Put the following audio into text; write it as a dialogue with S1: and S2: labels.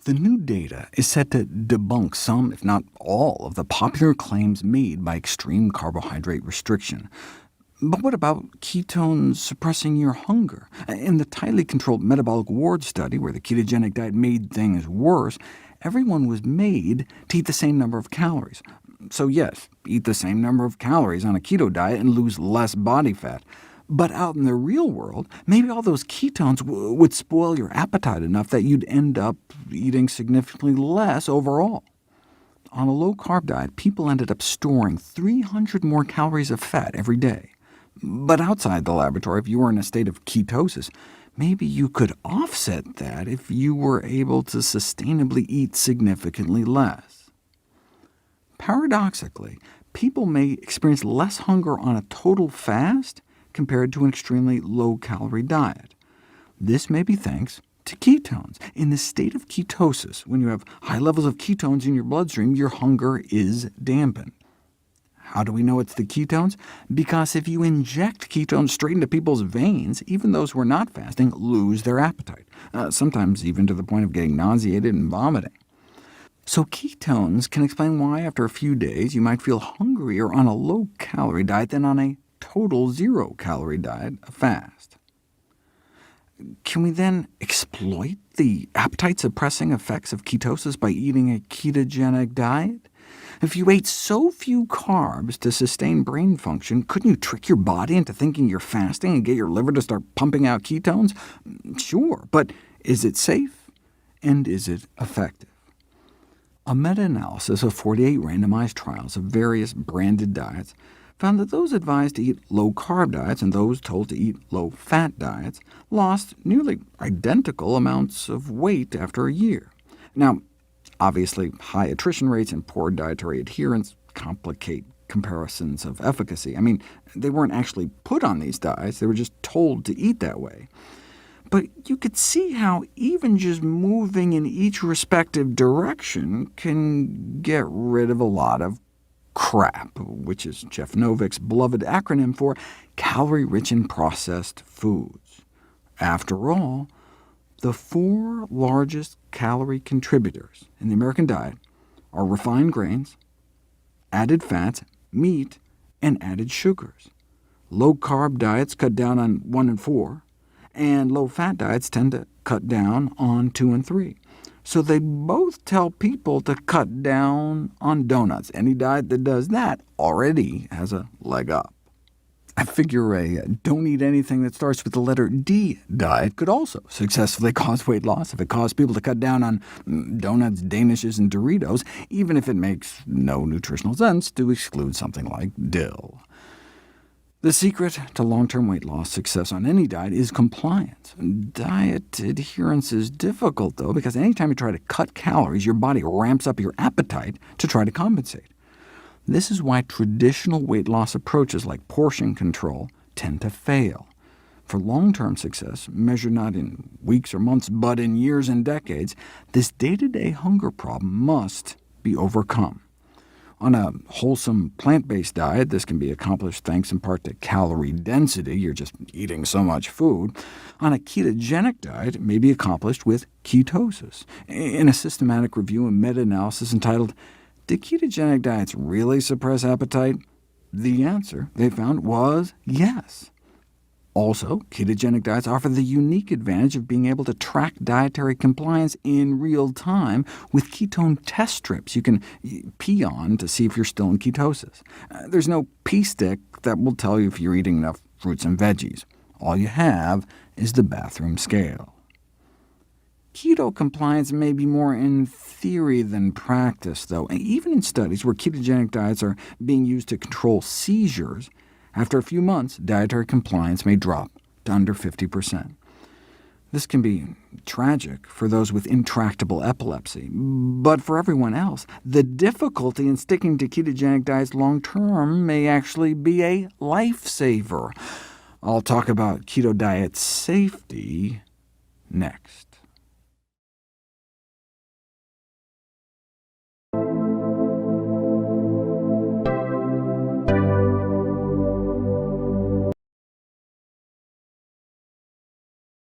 S1: The new data is set to debunk some, if not all, of the popular claims made by extreme carbohydrate restriction. But what about ketones suppressing your hunger? In the tightly controlled metabolic ward study, where the ketogenic diet made things worse, everyone was made to eat the same number of calories. So yes, eat the same number of calories on a keto diet and lose less body fat. But out in the real world, maybe all those ketones would spoil your appetite enough that you'd end up eating significantly less overall. On a low-carb diet, people ended up storing 300 more calories of fat every day. But outside the laboratory, if you were in a state of ketosis, maybe you could offset that if you were able to sustainably eat significantly less. Paradoxically, people may experience less hunger on a total fast compared to an extremely low-calorie diet. This may be thanks to ketones. In the state of ketosis, when you have high levels of ketones in your bloodstream, your hunger is dampened. How do we know it's the ketones? Because if you inject ketones straight into people's veins, even those who are not fasting lose their appetite, sometimes even to the point of getting nauseated and vomiting. So ketones can explain why after a few days you might feel hungrier on a low-calorie diet than on a total zero-calorie diet, a fast. Can we then exploit the appetite-suppressing effects of ketosis by eating a ketogenic diet? If you ate so few carbs to sustain brain function, couldn't you trick your body into thinking you're fasting and get your liver to start pumping out ketones? Sure, but is it safe, and is it effective? A meta-analysis of 48 randomized trials of various branded diets found that those advised to eat low-carb diets and those told to eat low-fat diets lost nearly identical amounts of weight after a year. Now, obviously, high attrition rates and poor dietary adherence complicate comparisons of efficacy. I mean, they weren't actually put on these diets, they were just told to eat that way. But you could see how even just moving in each respective direction can get rid of a lot of CRAP, which is Jeff Novick's beloved acronym for calorie-rich and processed foods. After all, the 4 largest calorie contributors in the American diet are refined grains, added fats, meat, and added sugars. Low-carb diets cut down on 1 and 4, and low-fat diets tend to cut down on 2 and 3. So they both tell people to cut down on donuts. Any diet that does that already has a leg up. I figure a don't eat anything that starts with the letter D diet could also successfully cause weight loss if it caused people to cut down on donuts, danishes, and Doritos, even if it makes no nutritional sense to exclude something like dill. The secret to long-term weight loss success on any diet is compliance. Diet adherence is difficult, though, because anytime you try to cut calories, your body ramps up your appetite to try to compensate. This is why traditional weight loss approaches like portion control tend to fail. For long-term success, measured not in weeks or months, but in years and decades, this day-to-day hunger problem must be overcome. On a wholesome plant-based diet, this can be accomplished thanks in part to calorie density, you're just eating so much food. On a ketogenic diet, it may be accomplished with ketosis. In a systematic review and meta-analysis entitled, "Did ketogenic diets really suppress appetite?" the answer, they found, was yes. Also, ketogenic diets offer the unique advantage of being able to track dietary compliance in real time with ketone test strips you can pee on to see if you're still in ketosis. There's no pee stick that will tell you if you're eating enough fruits and veggies. All you have is the bathroom scale. Keto compliance may be more in theory than practice, though. Even in studies where ketogenic diets are being used to control seizures, after a few months, dietary compliance may drop to under 50%. This can be tragic for those with intractable epilepsy, but for everyone else, the difficulty in sticking to ketogenic diets long-term may actually be a lifesaver. I'll talk about keto diet safety next.